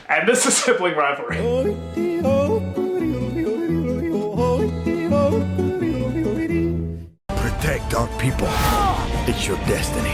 And this is Sibling Rivalry. Protect dark people. It's your destiny.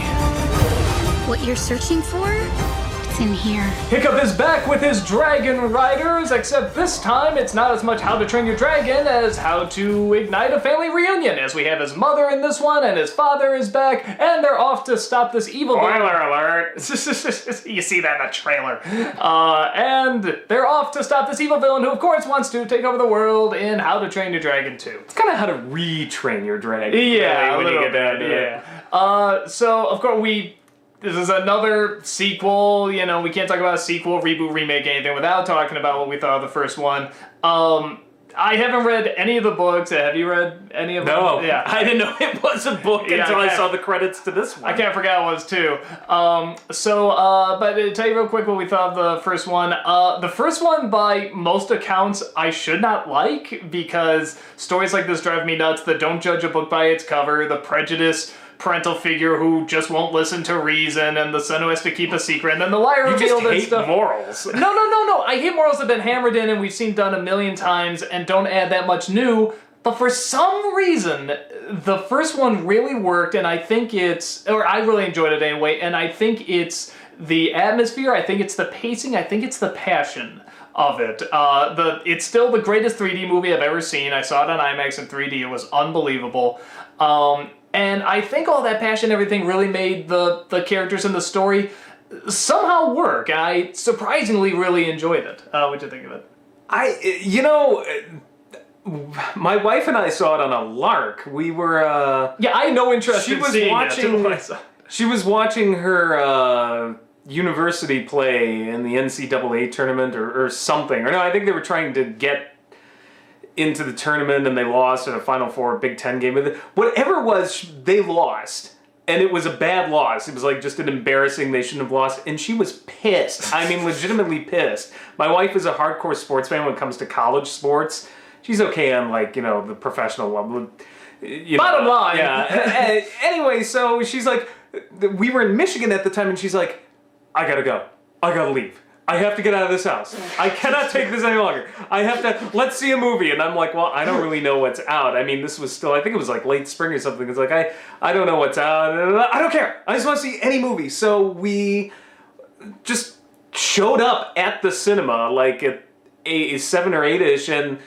What you're searching for? It's in here. Hiccup is back with his Dragon Riders, except this time it's not as much How to Train Your Dragon as How to Ignite a Family Reunion, as we have his mother in this one, and his father is back, and they're off to stop this evil villain. Spoiler alert! You see that in the trailer. And they're off to stop this evil villain who, of course, wants to take over the world in How to Train Your Dragon 2. It's kind of how to retrain your dragon. Yeah, really, a little bit, yeah. So, of course, this is another sequel. You know, we can't talk about a sequel, reboot, remake, anything without talking about what we thought of the first one. I haven't read any of the books. Have you read any of them? No. Yeah. I didn't know it was a book until I saw the credits to this one. I can't forget it was too. But to tell you real quick what we thought of the first one. The first one, by most accounts, I should not like, because stories like this drive me nuts. The don't judge a book by its cover, the prejudiced parental figure who just won't listen to reason, and the son who has to keep a secret, and then the liar revealed and stuff. Morals. No. I hate morals that have been hammered in and we've seen done a million times and don't add that much new. But for some reason, the first one really worked, and I think I really enjoyed it anyway, and I think it's the atmosphere, I think it's the pacing, I think it's the passion of it. It's still the greatest 3D movie I've ever seen. I saw it on IMAX in 3D. It was unbelievable. And I think all that passion and everything really made the characters in the story somehow work. And I surprisingly really enjoyed it. What'd you think of it? My wife and I saw it on a lark. We were, I had no interest in seeing it. She was watching her, university play in the NCAA tournament or something. Or no, I think they were trying to get into the tournament and they lost in a Final Four Big Ten game. Whatever it was, they lost. And it was a bad loss. It was like just an embarrassing, they shouldn't have lost. And she was pissed. I mean, legitimately pissed. My wife is a hardcore sports fan when it comes to college sports. She's okay on, like, you know, the professional level. Bottom line. Yeah. Anyway, so she's like, we were in Michigan at the time, and she's like, I gotta go. I gotta leave. I have to get out of this house. I cannot take this any longer. Let's see a movie. And I'm like, well, I don't really know what's out. I mean, this was still, I think it was like late spring or something. It's like, I don't know what's out. I don't care. I just want to see any movie. So we just showed up at the cinema, like at 7 or 8-ish, and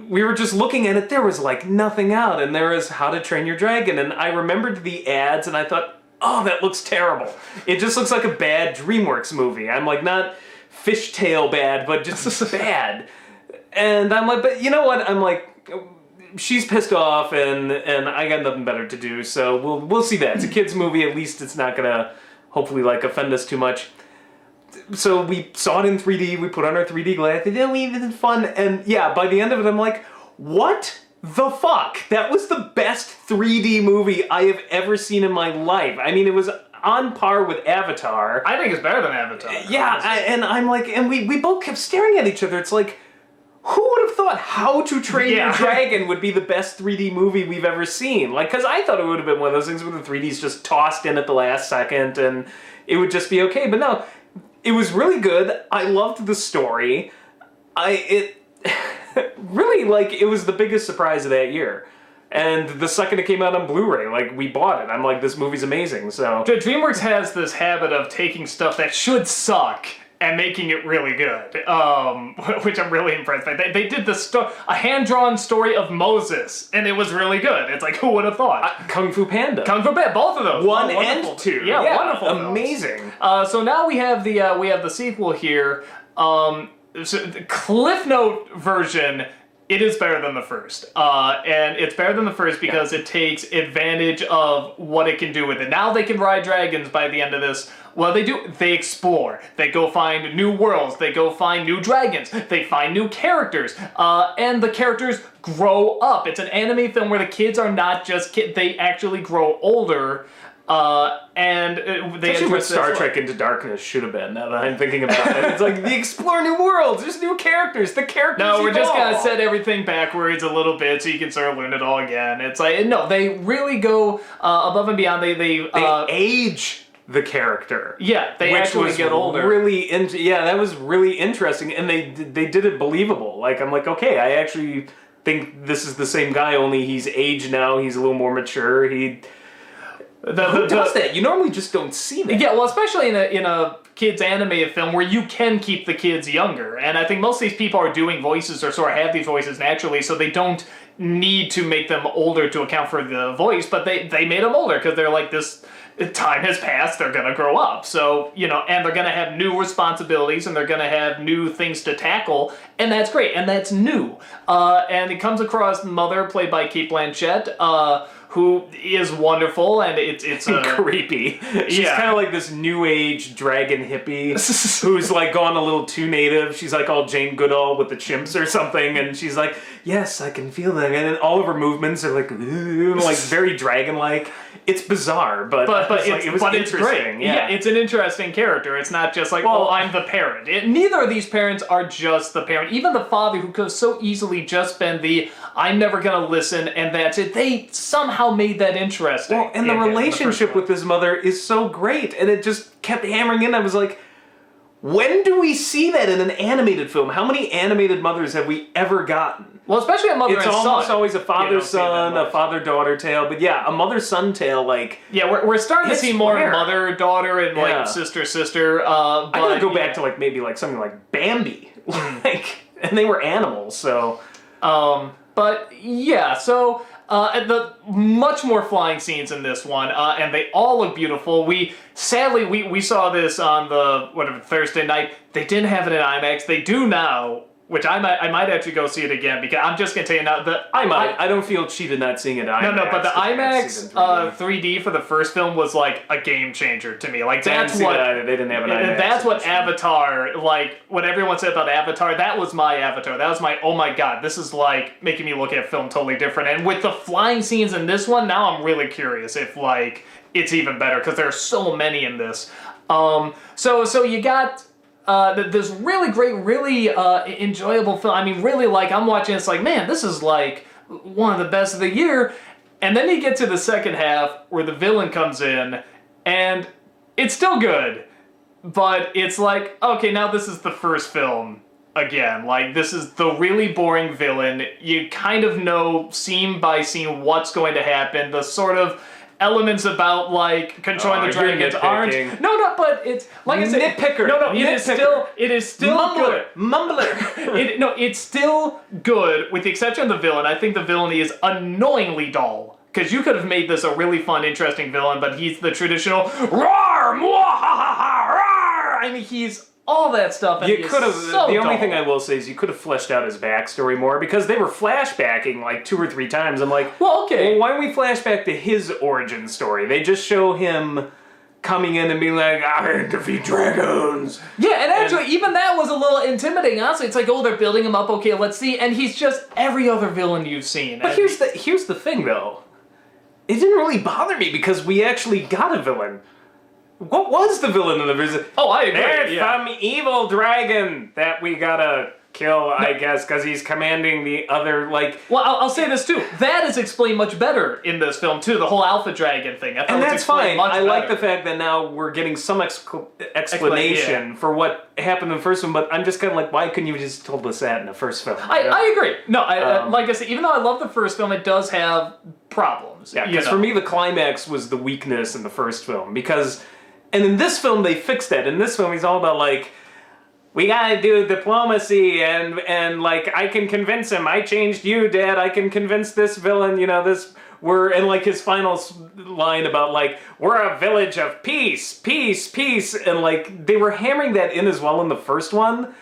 we were just looking at it. There was like nothing out, and there was How to Train Your Dragon. And I remembered the ads, and I thought, oh, that looks terrible. It just looks like a bad DreamWorks movie. I'm like, not fishtail bad, but just bad. And I'm like, but you know what? I'm like, she's pissed off, and I got nothing better to do, so we'll see that. It's a kid's movie. At least it's not gonna, hopefully, like, offend us too much. So we saw it in 3D. We put on our 3D glasses. We had fun. And yeah, by the end of it, I'm like, what the fuck? That was the best 3D movie I have ever seen in my life. I mean, it was on par with Avatar. I think it's better than Avatar. Yeah, and I'm like, and we both kept staring at each other. It's like, who would have thought How to Train Your Dragon would be the best 3D movie we've ever seen? Like, because I thought it would have been one of those things where the 3D's just tossed in at the last second and it would just be okay. But no, it was really good. I loved the story. Really, like, it was the biggest surprise of that year. And the second it came out on Blu-ray, like, we bought it. I'm like, this movie's amazing, so... DreamWorks has this habit of taking stuff that should suck and making it really good, which I'm really impressed by. They did a hand-drawn story of Moses, and it was really good. It's like, who would have thought? Kung Fu Panda. Kung Fu Panda, both of those. One and two. Yeah, wonderful. Amazing. So now we have the sequel here. So the Cliff Note version, it is better than the first. And it's better than the first because it takes advantage of what it can do with it. Now they can ride dragons by the end of this. What do? They explore. They go find new worlds. They go find new dragons. They find new characters. And the characters grow up. It's an anime film where the kids are not just kids. They actually grow older. That's what Star Trek Into Darkness should have been, now that I'm thinking about it. It's like, they explore new worlds, there's new characters, the characters No, we're evolve. just gonna set everything backwards a little bit so you can sort of learn it all again. It's like, no, they really go above and beyond. They age the character. Yeah, they which actually was get older. That was really interesting, and they did it believable. Like, I'm like, okay, I actually think this is the same guy, only he's aged now. He's a little more mature. Who does that? You normally just don't see that. Yeah, well, especially in a kids animated film where you can keep the kids younger, and I think most of these people are doing voices or sort of have these voices naturally, so they don't need to make them older to account for the voice, but they made them older because they're like, this time has passed, they're gonna grow up, so, you know, and they're gonna have new responsibilities and they're gonna have new things to tackle, and that's great, and that's new. And it comes across Mother, played by Cate Blanchett, who is wonderful, and it's creepy. She's kind of like this new age dragon hippie who's like gone a little too native. She's like all Jane Goodall with the chimps or something, and she's like, yes, I can feel them, and then all of her movements are like very dragon-like. It's bizarre, but it's great. Yeah, it's an interesting character. It's not just like, oh, I'm the parent. Neither of these parents are just the parent. Even the father, who could have so easily just been the, I'm never gonna listen, and that's it. They somehow made that interesting. Well, and the relationship with his mother is so great, and it just kept hammering in. I was like, when do we see that in an animated film? How many animated mothers have we ever gotten? Well, especially a mother and son. It's almost always a father-son, a father-daughter tale, but yeah, a mother-son tale, like... Yeah, we're starting to see more mother-daughter and, like, sister-sister, I gotta go back to, like, maybe, like, something like Bambi. And they were animals, so... But, yeah, so... the much more flying scenes in this one, and they all look beautiful. Sadly, we saw this on the Thursday night. They didn't have it in IMAX. They do now, which I might actually go see it again, because I'm just gonna tell you now I don't feel cheated not seeing it in IMAX. No, but the IMAX 3D for the first film was like a game changer to me. Like that's what they didn't have an IMAX. That's what Avatar, like what everyone said about Avatar. That was my Avatar. That was my, oh my god, this is like making me look at film totally different. And with the flying scenes in this one, now I'm really curious if like it's even better, because there are so many in this. So you got. This really great, really enjoyable film. I mean, really, like, I'm watching it's like, man, this is like one of the best of the year. And then you get to the second half where the villain comes in, and it's still good, but it's like, okay, now this is the first film again. Like, this is the really boring villain. You kind of know scene by scene what's going to happen. The sort of elements about, like, controlling the dragons aren't... No, but it's... Like I said... Nitpicker. No, it is still good. Mumbler. It's still good, with the exception of the villain. I think the villain is annoyingly dull. Because you could have made this a really fun, interesting villain, but he's the traditional... Roar! Roar! I mean, he's... all that stuff, and you could have. So the only thing I will say is you could have fleshed out his backstory more, because they were flashbacking like 2 or 3 times. I'm like, well, okay, why don't we flashback to his origin story? They just show him coming in and being like, I defeat dragons. Yeah, and actually, even that was a little intimidating. Honestly, it's like, oh, they're building him up. Okay, let's see, and he's just every other villain you've seen. But here's the thing, though. It didn't really bother me because we actually got a villain. What was the villain in the visit? Oh, I agree. There's some evil dragon that we gotta kill, I guess, because he's commanding the other, like... Well, I'll say this, too. That is explained much better in this film, too. The whole alpha dragon thing. I thought and it was that's fine. Much I like better. the fact that now we're getting some explanation for what happened in the first one, but I'm just kind of like, why couldn't you just told us that in the first film? I agree. No, like I said, even though I love the first film, it does have problems. Yeah, because for me, the climax was the weakness in the first film, because... And in this film, they fixed that. In this film, he's all about, like, we gotta do diplomacy, and like, I can convince him. I changed you, Dad. I can convince this villain, you know, and, like, his final line about, like, we're a village of peace, peace, peace. And, like, they were hammering that in as well in the first one.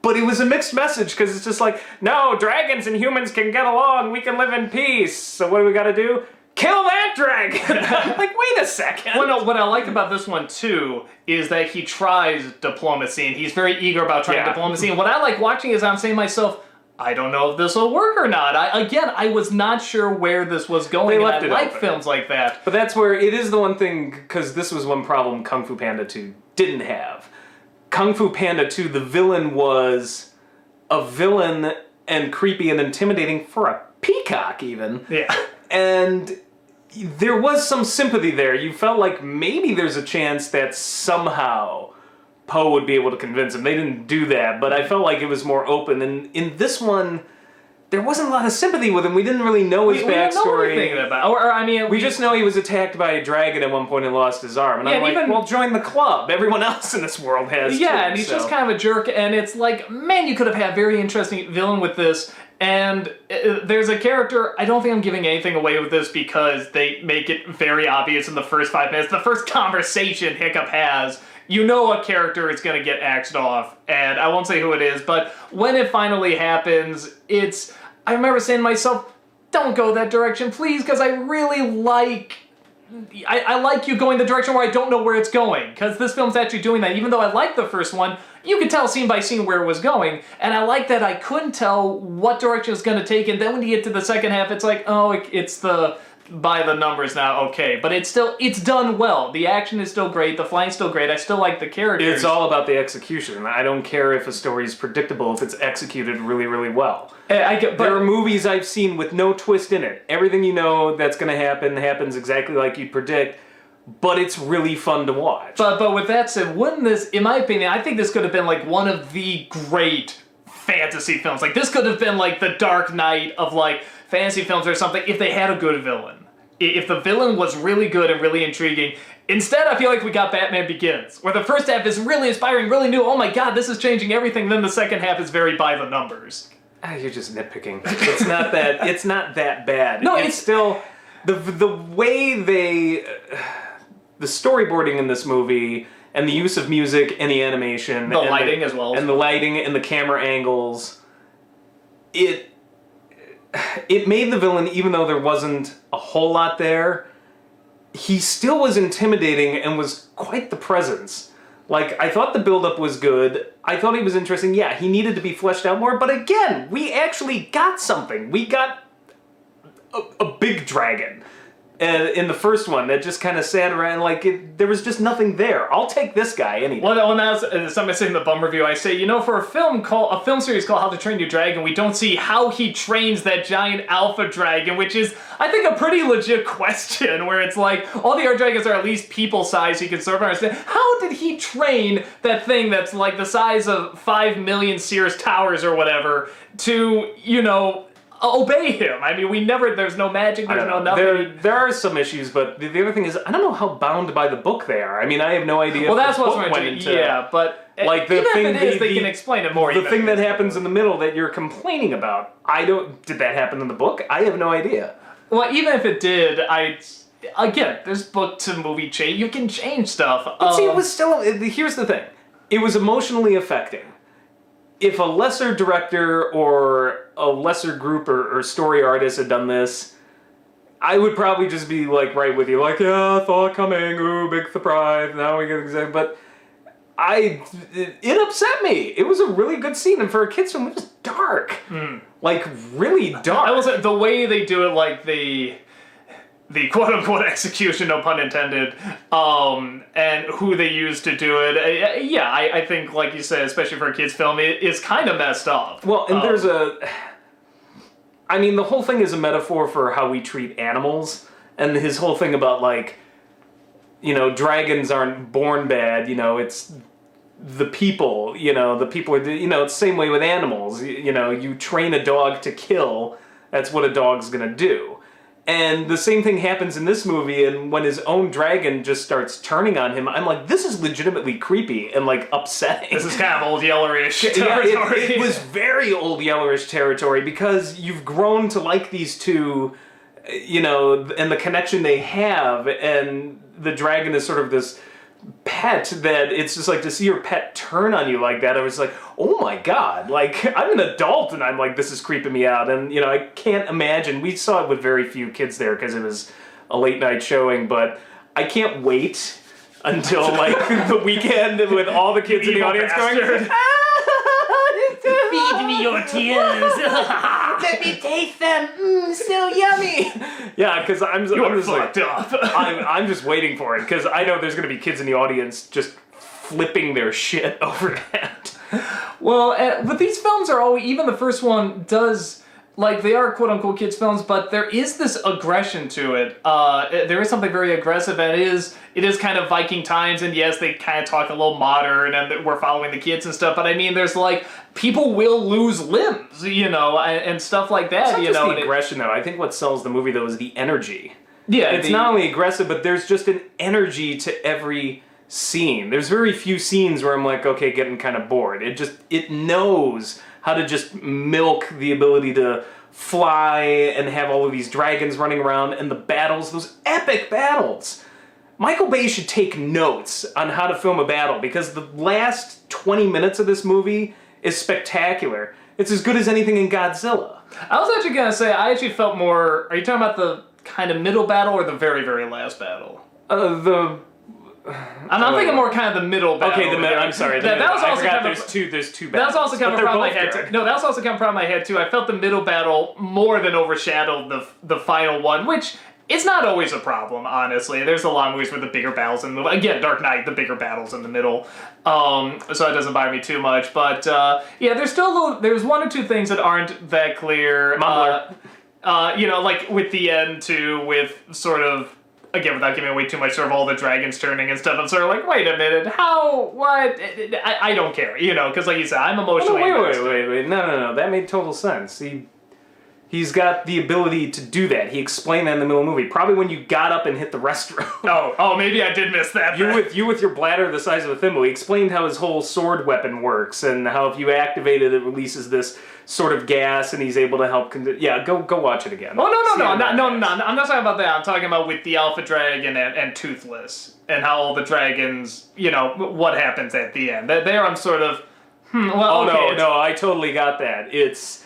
But it was a mixed message, because it's just like, no, dragons and humans can get along. We can live in peace. So what do we gotta do? Kill that dragon! Like, wait a second. Well, no, what I like about this one, too, is that he tries diplomacy, and he's very eager about trying diplomacy. And what I like watching is I'm saying to myself, I don't know if this will work or not. I was not sure where this was going, and I like films like that. But that's where it is the one thing, because this was one problem Kung Fu Panda 2 didn't have. Kung Fu Panda 2, the villain was a villain and creepy and intimidating for a peacock, even. Yeah. And there was some sympathy there. You felt like maybe there's a chance that somehow Poe would be able to convince him. They didn't do that, but I felt like it was more open. And in this one, there wasn't a lot of sympathy with him. We didn't really know his backstory. We didn't know anything about, or I mean, we just know he was attacked by a dragon at one point and lost his arm. And I'm like, well, join the club. Everyone else in this world has too, and he's just kind of a jerk. And it's like, man, you could have had a very interesting villain with this. And there's a character, I don't think I'm giving anything away with this because they make it very obvious in the first 5 minutes. The first conversation Hiccup has, you know a character is going to get axed off. And I won't say who it is, but when it finally happens, I remember saying to myself, don't go that direction, please, because I really like... I like you going the direction where I don't know where it's going, because this film's actually doing that. Even though I liked the first one, you could tell scene by scene where it was going, and I like that I couldn't tell what direction it's going to take, and then when you get to the second half, it's like, oh, it's the by the numbers now, okay. But it's done well. The action is still great, the flying's still great, I still like the characters. It's all about the execution. I don't care if a story is predictable if it's executed really, really well. There are movies I've seen with no twist in it. Everything you know that's going to happen happens exactly like you predict, but it's really fun to watch. But with that said, wouldn't this, in my opinion, I think this could have been like one of the great fantasy films. Like this could have been like the Dark Knight of like fantasy films or something if they had a good villain. If the villain was really good and really intriguing. Instead, I feel like we got Batman Begins, where the first half is really inspiring, really new. Oh my god, this is changing everything. Then the second half is very by the numbers. You're just nitpicking. It's not that. It's not that bad. No, it's still the way the storyboarding in this movie and the use of music and the animation, the lighting as well, and the lighting and the camera angles. It made the villain, even though there wasn't a whole lot there, he still was intimidating and was quite the presence. Like, I thought the build-up was good. I thought he was interesting. Yeah, he needed to be fleshed out more. But again, we actually got something. We got a big dragon in the first one that just kind of sat around there was just nothing there. I'll take this guy anyway. Well, that's something I say in the bum review. I say, for a film series called How to Train Your Dragon, we don't see how he trains that giant alpha dragon, which is, I think, a pretty legit question, where it's like, all the other dragons are at least people-sized, so you can sort of understand. How did he train that thing that's like the size of 5 million Sears Towers or whatever to, obey him? I mean, there's no magic, there's no nothing. There are some issues, but the other thing is, I don't know how bound by the book they are. I mean, I have no idea. Well, that's what's went into. Yeah, but like even if it is, they can explain it more. The thing that happens in the middle that you're complaining about, did that happen in the book? I have no idea. Well, even if it did, again, there's book to movie change. You can change stuff. But see, it was still. Here's the thing. It was emotionally affecting. If a lesser director or a lesser group or story artist had done this, I would probably just be like right with you, like, yeah, thought coming, ooh, big surprise, now we get exactly. But it upset me. It was a really good scene, and for a kids film, it was dark, like really dark. I will say the way they do it, like the quote-unquote execution, no pun intended, and who they use to do it, I think, like you said, especially for a kid's film, it is kind of messed up. Well, and the whole thing is a metaphor for how we treat animals, and his whole thing about, dragons aren't born bad, it's the people, it's the same way with animals, you train a dog to kill, that's what a dog's gonna do. And the same thing happens in this movie, and when his own dragon just starts turning on him, I'm like, this is legitimately creepy and, upsetting. This is kind of old Yellerish territory. It was very old Yellerish territory, because you've grown to like these two, and the connection they have, and the dragon is sort of this pet that it's just like to see your pet turn on you like that. I was like, oh my god, I'm an adult and I'm like, this is creeping me out. And I can't imagine. We saw it with very few kids there because it was a late night showing, but I can't wait until the weekend with all the kids in the audience going, feed me your tears. Let me taste them. So yummy. Yeah, because I'm just fucked up. I'm just waiting for it, because I know there's going to be kids in the audience just flipping their shit over that. Well, but these films are always, even the first one does, like, they are quote-unquote kids films, but there is this aggression to it. There is something very aggressive, and it is kind of Viking times, and yes, they kind of talk a little modern, and we're following the kids and stuff, but I mean, there's, like, people will lose limbs, and stuff like that, It's not just the aggression, though. I think what sells the movie, though, is the energy. Yeah. It's not only aggressive, but there's just an energy to every scene. There's very few scenes where I'm like, okay, getting kind of bored. It knows how to just milk the ability to fly and have all of these dragons running around, and the battles, those epic battles. Michael Bay should take notes on how to film a battle, because the last 20 minutes of this movie is spectacular. It's as good as anything in Godzilla. I was actually going to say, I actually felt more... Are you talking about the kind of middle battle or the very, very last battle? I'm thinking more kind of the middle battle. Okay, I'm sorry. That was also I forgot kind of, there's two battles. That was also kind of a problem I had good. too. No, that was also kind of a problem I had too. I felt the middle battle more than overshadowed the final one, which it's not always a problem, honestly. There's a lot of movies where the bigger battles in the middle. Again, Dark Knight, the bigger battles in the middle. So it doesn't bother me too much. But yeah, there's one or two things that aren't that clear. Mumbler. Like with the end too, with sort of, again, without giving away too much, sort of all the dragons turning and stuff, I'm sort of like, wait a minute, what? I don't care, because like you said, I'm emotionally invested. Wait. No. That made total sense. He's got the ability to do that. He explained that in the middle of the movie. Probably when you got up and hit the restroom. Oh, maybe I did miss that. You with your bladder the size of a thimble. He explained how his whole sword weapon works, and how if you activate it, it releases this sort of gas, and he's able to help... go watch it again. Oh, no, I'm not talking about that. I'm talking about with the Alpha Dragon and Toothless, and how all the dragons, what happens at the end. There I'm sort of, No, I totally got that. It's...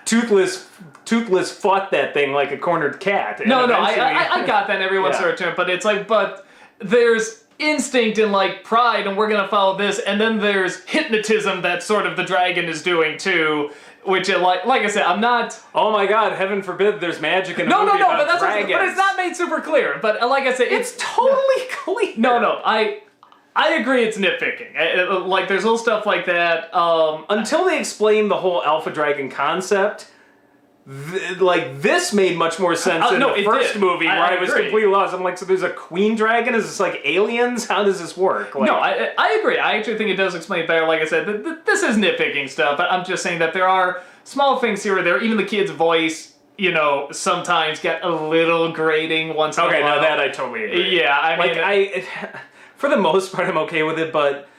Toothless fought that thing like a cornered cat. No, I got that. Everyone's sort of turned, but it's like, but there's instinct and like pride, and we're gonna follow this, and then there's hypnotism that sort of the dragon is doing too, which like I said, I'm not. Oh my God! Heaven forbid there's magic in a movie about but that's dragons. But it's not made super clear. But like I said, it's totally clear. No, I agree it's nitpicking. Like, there's little stuff like that. Until they explain the whole Alpha Dragon concept, this made much more sense in the first movie, where I was completely lost. I'm like, so there's a queen dragon? Is this like aliens? How does this work? No, I agree. I actually think it does explain it better. Like I said, this is nitpicking stuff, but I'm just saying that there are small things here or there. Even the kid's voice, sometimes get a little grating once in a while. Okay, now that I totally agree. Yeah, I mean... For the most part, I'm okay with it, but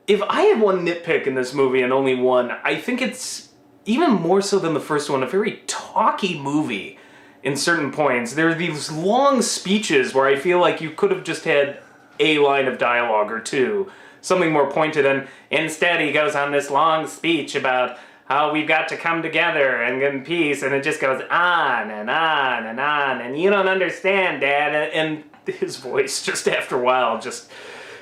if I had one nitpick in this movie, and only one, I think it's, even more so than the first one, a very talky movie in certain points. There are these long speeches where I feel like you could have just had a line of dialogue or two, something more pointed, and instead he goes on this long speech about how we've got to come together and in peace, and it just goes on and on and on, and you don't understand, Dad, and his voice just after a while just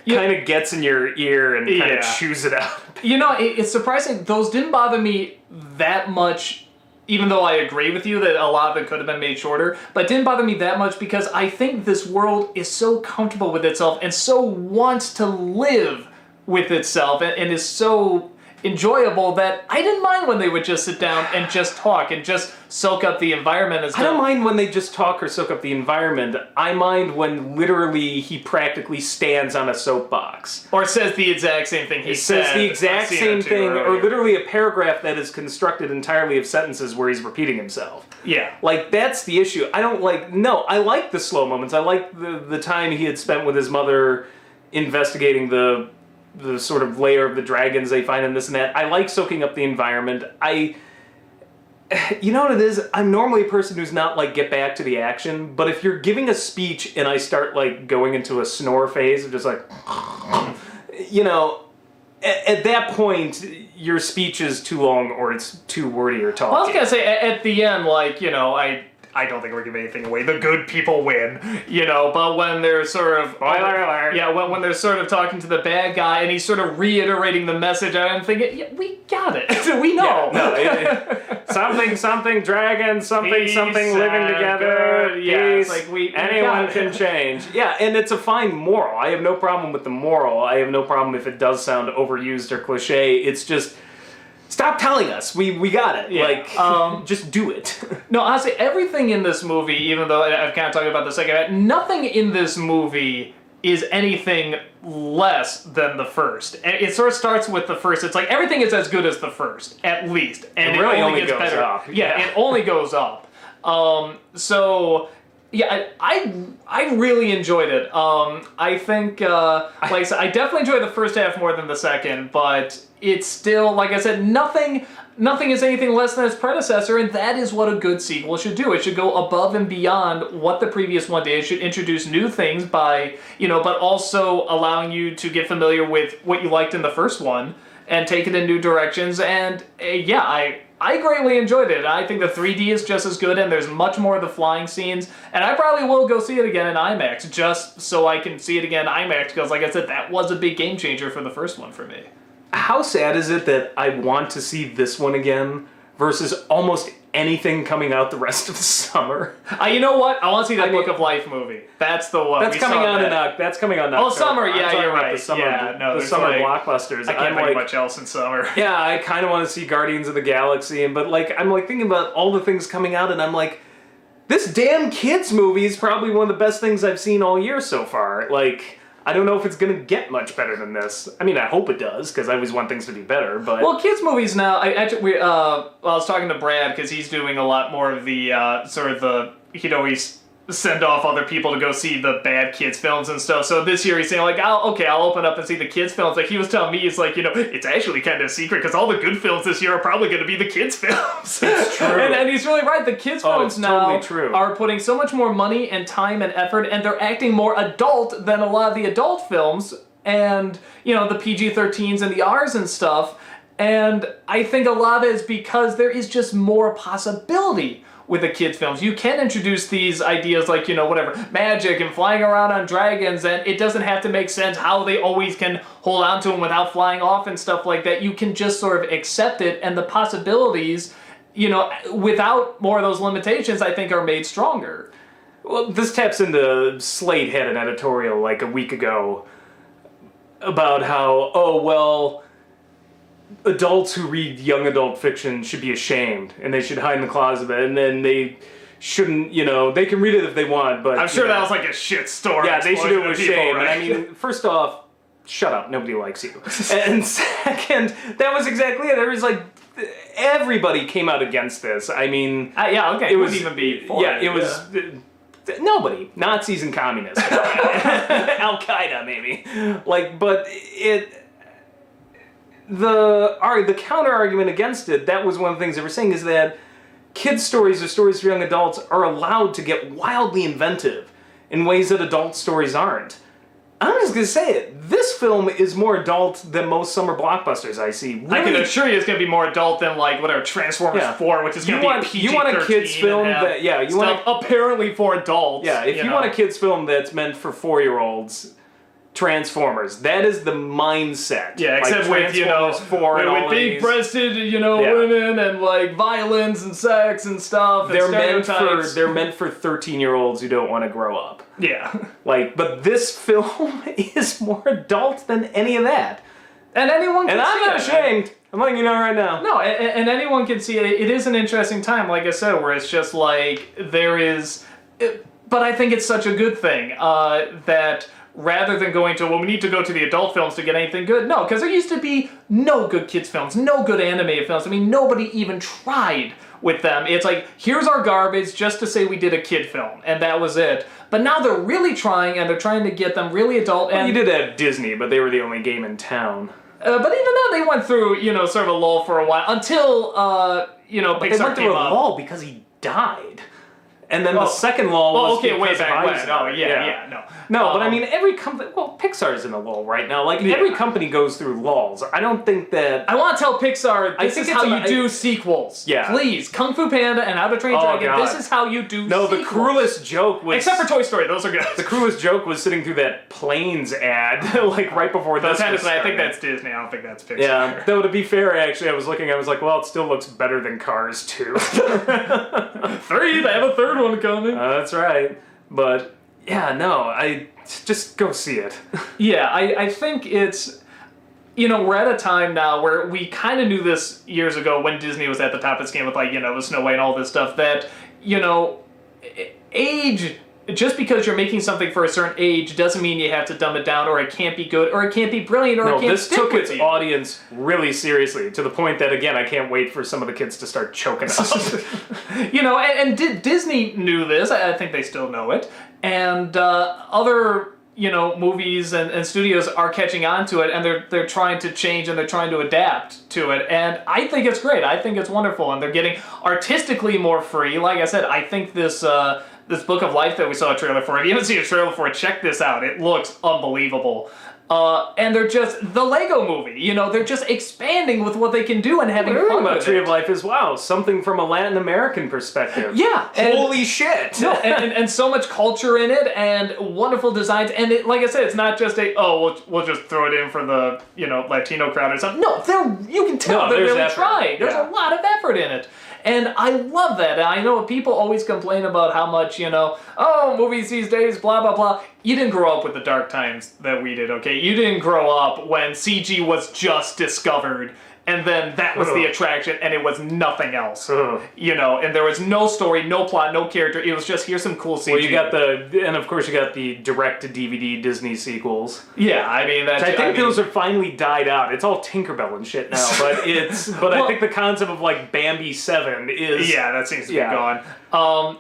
kind of gets in your ear and kind of chews it out. It's surprising. Those didn't bother me that much, even though I agree with you that a lot of it could have been made shorter, but it didn't bother me that much because I think this world is so comfortable with itself and so wants to live with itself and is so enjoyable that I didn't mind when they would just sit down and just talk and just soak up the environment. I don't mind when they just talk or soak up the environment. I mind when literally he practically stands on a soapbox. Or says the exact same thing he said. Says the exact same thing, or literally a paragraph that is constructed entirely of sentences where he's repeating himself. Yeah. Like, that's the issue. I like the slow moments. I like the time he had spent with his mother investigating the sort of layer of the dragons they find in this and that. I like soaking up the environment. You know what it is? I'm normally a person who's not like, get back to the action, but if you're giving a speech and I start like going into a snore phase of just like, at that point, your speech is too long or it's too wordy or talky. Well, I was gonna say, at the end, I don't think we're giving anything away. The good people win, but when they're sort of... Spoiler alert. Yeah, when they're sort of talking to the bad guy and he's sort of reiterating the message, I'm thinking, yeah, we got it. We know. Something, dragon, something, living together. Good. Yeah, peace, it's like anyone can change. Yeah, and it's a fine moral. I have no problem with the moral. I have no problem if it does sound overused or cliche. It's just... Stop telling us. We got it. Yeah. Like, just do it. No, honestly, everything in this movie, even though I've kind of talked about the second half, nothing in this movie is anything less than the first. And it sort of starts with the first. It's like everything is as good as the first, at least. And It really only only gets goes better. up. Yeah, Yeah. it only goes up. So... Yeah, I really enjoyed it. I think, like I said, I definitely enjoyed the first half more than the second, but it's still, like I said, nothing is anything less than its predecessor, and that is what a good sequel should do. It should go above and beyond what the previous one did. It should introduce new things by, but also allowing you to get familiar with what you liked in the first one and take it in new directions. And I greatly enjoyed it. I think the 3D is just as good, and there's much more of the flying scenes. And I probably will go see it again in IMAX, just so I can see it again in IMAX, because, like I said, that was a big game changer for the first one for me. How sad is it that I want to see this one again versus almost anything coming out the rest of the summer? You know what? I want to see that Book of Life movie. That's the one. That's coming out that's coming out in October. Summer. I'm Yeah, talking you're about right. The summer, Yeah, no, the there's summer like- blockbusters. I can't think of much else in summer. Yeah, I kind of want to see Guardians of the Galaxy, but I'm thinking about all the things coming out, and I'm like, this damn kids movie is probably one of the best things I've seen all year so far. Like, I don't know if it's gonna get much better than this. I mean, I hope it does, because I always want things to be better. But Well, kids movies now. I was talking to Brad because he's doing a lot more of the sort of the he'd always send off other people to go see the bad kids films and stuff. So this year he's saying like, I'll open up and see the kids films. Like he was telling me, he's like, it's actually kind of a secret because all the good films this year are probably going to be the kids films. It's true. and he's really right. The kids films it's now totally true. are putting so much more money and time and effort, and they're acting more adult than a lot of the adult films, and the PG-13s and the Rs and stuff. And I think a lot of it is because there is just more possibility with the kids' films. You can introduce these ideas like, whatever, magic and flying around on dragons, and it doesn't have to make sense how they always can hold on to them without flying off and stuff like that. You can just sort of accept it, and the possibilities, without more of those limitations, I think are made stronger. Well, this taps into Slate had an editorial like a week ago about how, adults who read young adult fiction should be ashamed, and they should hide in the closet, and then they shouldn't, they can read it if they want, but... I'm sure that was like a shit story. Yeah, they should do it with shame. Right? And I mean, first off, shut up, nobody likes you. And second, that was exactly it. There was like, everybody came out against this. I mean... it wouldn't even be for it was... Nobody. Nazis and communists. Al-Qaeda, maybe. But the counter-argument against it, that was one of the things they were saying, is that kids' stories or stories for young adults are allowed to get wildly inventive in ways that adult stories aren't. I'm just going to say it. This film is more adult than most summer blockbusters I see. Really, I can assure you it's going to be more adult than, like, whatever, Transformers 4, which is going to be PG-13. You want a kids' film that... Yeah, you want apparently for adults. Yeah, if you want a kids' film that's meant for 4-year-olds... Transformers. That is the mindset. Yeah, except with, Transformers 4 and all with these. big-breasted, women and, like, violence and sex and stuff and stereotypes. They're meant for 13-year-olds who don't want to grow up. Yeah. But this film is more adult than any of that. And anyone can see it. And I'm not ashamed. I'm letting you know right now. No, and anyone can see it. It is an interesting time, like I said, where it's just like, there is... But I think it's such a good thing that... Rather than going to, we need to go to the adult films to get anything good. No, because there used to be no good kids films, no good animated films. I mean, nobody even tried with them. It's like, here's our garbage just to say we did a kid film, and that was it. But now they're really trying, and they're trying to get them really adult. And you did have Disney, but they were the only game in town. But even though they went through, sort of a lull for a while, until, but Pixar they went through came a up. lull because he died. And then the second lull was way because back of when. Eisner. Oh, yeah, no. No, but I mean, every company... Well, Pixar's in a lull right now. Every company goes through lulls. I don't think that... I want to tell Pixar, this is think how it's you about- do sequels. Yeah. Please, Kung Fu Panda and How to Train Your Dragon, God. this is how you do No, sequels. the cruelest joke was... Except for Toy Story, those are good. The cruelest joke was sitting through that Planes ad, right before this was Technically, I think starting. that's Disney, I don't think that's Pixar. Yeah, though to be fair, actually, I was like, well, it still looks better than Cars 2. 3, they have a third one coming. That's right. But, yeah, no, I just go see it. Yeah, I think it's... we're at a time now where we kind of knew this years ago when Disney was at the top of its game with, like, the Snow White and all this stuff, that, age, just because you're making something for a certain age doesn't mean you have to dumb it down, or it can't be good, or it can't be brilliant, or it can't this stick took with its you. audience really seriously, to the point that, again, I can't wait for some of the kids to start choking up. And Disney knew this. I think they still know it. And other, movies and studios are catching on to it, and they're trying to change and they're trying to adapt to it. And I think it's great. I think it's wonderful. And they're getting artistically more free. Like I said, I think this Book of Life that we saw a trailer for, if you haven't seen a trailer for it, check this out. It looks unbelievable. And they're just the Lego movie. They're just expanding with what they can do and having fun about with Tree it. of Life as well. Something from a Latin American perspective. Yeah. Holy shit! No, and so much culture in it, and wonderful designs, and like I said, it's not just we'll just throw it in for the Latino crowd or something. No, you can tell they're really effort. trying. There's a lot of effort in it, and I love that. And I know people always complain about how much movies these days, blah blah blah. You didn't grow up with the dark times that we did, okay? You didn't grow up when CG was just discovered, and then that was the attraction, and it was nothing else. And there was no story, no plot, no character. It was just, here's some cool CG. Well, you got and of course you got the direct-to-DVD Disney sequels. Yeah, I mean, those are finally died out. It's all Tinkerbell and shit now, but I think the concept of, like, Bambi 7 is... Yeah, that seems to be gone.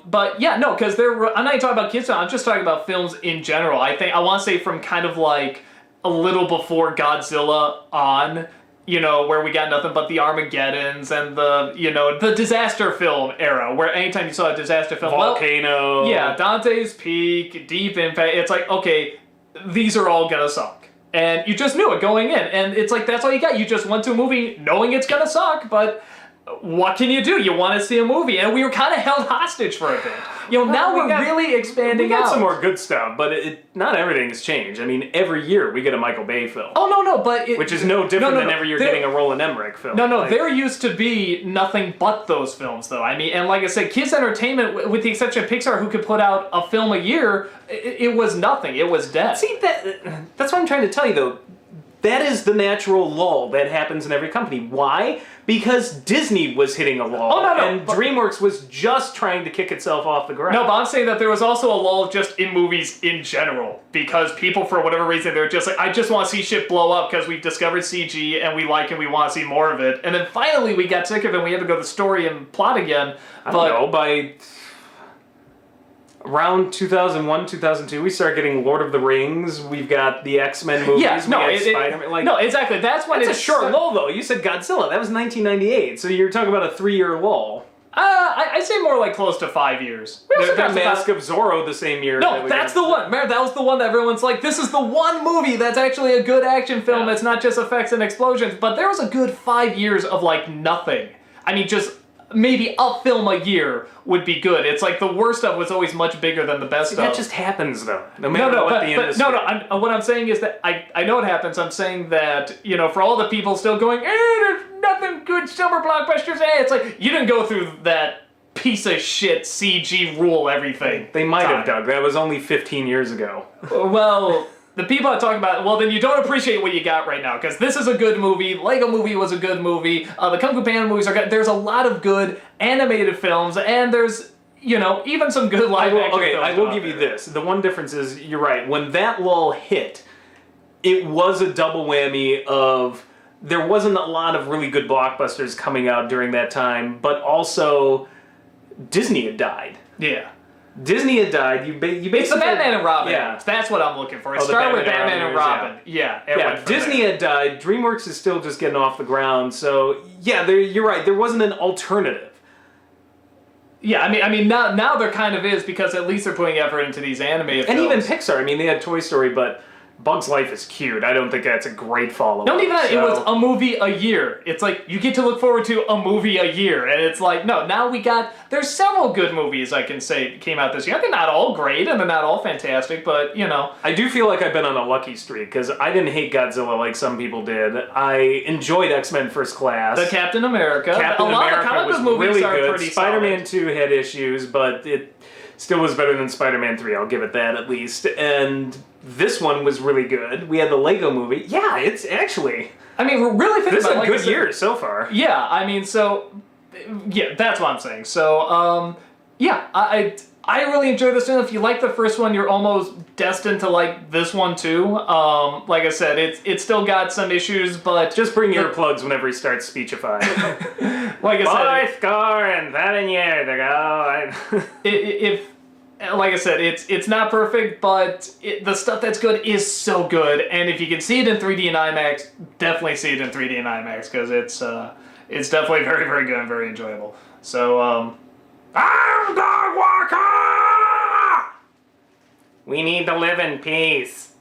But yeah, no, because I'm not even talking about kids, I'm just talking about films in general. I want to say from kind of like a little before Godzilla on, where we got nothing but the Armageddons and the disaster film era, where anytime you saw a disaster film, Volcano. Dante's Peak, Deep Impact, it's like, okay, these are all gonna suck. And you just knew it going in, and it's like, that's all you got. You just went to a movie knowing it's gonna suck, but what can you do? You want to see a movie, and we were kind of held hostage for a bit. Now we're really expanding out. We got some more good stuff, but not everything's changed. I mean, every year we get a Michael Bay film. Oh, no, but... which is no different than every year getting a Roland Emmerich film. No, there used to be nothing but those films, though. I mean, and like I said, kids' entertainment, with the exception of Pixar, who could put out a film a year, it was nothing. It was dead. See, that's what I'm trying to tell you, though. That is the natural lull that happens in every company. Why? Because Disney was hitting a lull. And DreamWorks was just trying to kick itself off the ground. No, but I'm saying that there was also a lull just in movies in general. Because people, for whatever reason, they're just like, I just want to see shit blow up because we've discovered CG and we like it and we want to see more of it. And then finally we got sick of it and we had to go to the story and plot again. I don't know, by... around 2001, 2002, we start getting Lord of the Rings. We've got the X-Men movies. Yeah, no, Spider-Man. No, exactly. That's when it's a short lull, though. You said Godzilla. That was 1998. So you're talking about a 3-year lull. I'd say more like close to 5 years. We also got Mask of Zorro the same year. No, that's the one. Remember, that was the one that everyone's like, this is the one movie that's actually a good action film that's not just effects and explosions. But there was a good 5 years of, like, nothing. I mean, just... maybe a film a year would be good. It's like the worst stuff was always much bigger than the best stuff. That just happens, though. No matter what the industry. What I'm saying is that I know it happens. I'm saying that, for all the people still going, there's nothing good summer blockbusters. It's like, you didn't go through that piece of shit CG rule everything. They might have, Doug. That was only 15 years ago. Well... the people are talking about, well, then you don't appreciate what you got right now, because this is a good movie, Lego Movie was a good movie, the Kung Fu Panda movies are good, there's a lot of good animated films, and there's, even some good live action films. I will give you this. The one difference is, you're right, when that lull hit, it was a double whammy of, there wasn't a lot of really good blockbusters coming out during that time, but also, Disney had died. Yeah. Disney had died. You basically... It's the Batman and Robin. Yeah. That's what I'm looking for. It started with Batman and Robin. Yeah. Disney had died. DreamWorks is still just getting off the ground. So, yeah, you're right. There wasn't an alternative. Yeah, I mean, now there kind of is, because at least they're putting effort into these animated films. And even Pixar. I mean, they had Toy Story, but... Bug's Life is cute. I don't think that's a great follow-up. Not even that. It was a movie a year. It's like, you get to look forward to a movie a year. And it's like, no, now there's several good movies I can say came out this year. They're not all great, and they're not all fantastic, but, I do feel like I've been on a lucky streak, because I didn't hate Godzilla like some people did. I enjoyed X-Men First Class. The Captain America. A lot of comic book movies really good. Pretty Spider-Man solid. 2 had issues, but it still was better than Spider-Man 3, I'll give it that at least. And... this one was really good. We had the Lego movie. Yeah, it's actually... I mean, really think This is about it, a like I good said- year so far. Yeah, I mean, so yeah, that's what I'm saying. So, yeah, I really enjoyed this one. If you like the first one, you're almost destined to like this one too. Like I said, it's still got some issues, but Just bring earplugs whenever he starts speechifying. like I said, score and 7 years ago. if like I said, it's not perfect, but the stuff that's good is so good. And if you can see it in 3D and IMAX, definitely see it in 3D and IMAX because it's definitely very, very good and very enjoyable. So, I'm Dog Walker! We need to live in peace.